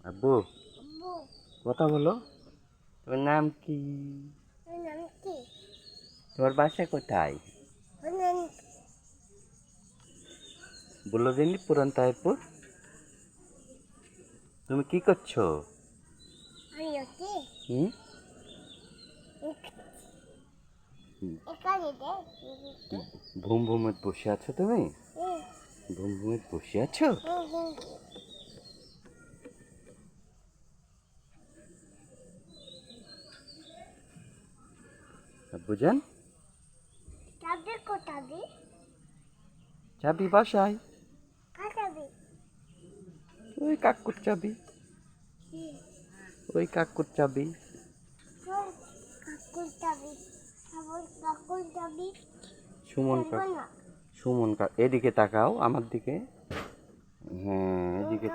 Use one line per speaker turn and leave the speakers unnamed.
আব্বু কথা বলো। তোমার নাম কি? তোমার বাসা কোথায়? বললো দিন পুরান তাহিরপুর। তুমি কি করছো? হুম? ভুম ভুমে বসে আছো তুমি? ভুম ভুমে বসে আছো? আব্বুজান চাবি বাসায়। ওই কাকুর চাবি, ওই কাকুর চাবি। সুমন কাকু, সুমন কাকু এদিকে তাকাও আমার দিকে। হ্যাঁ এদিকে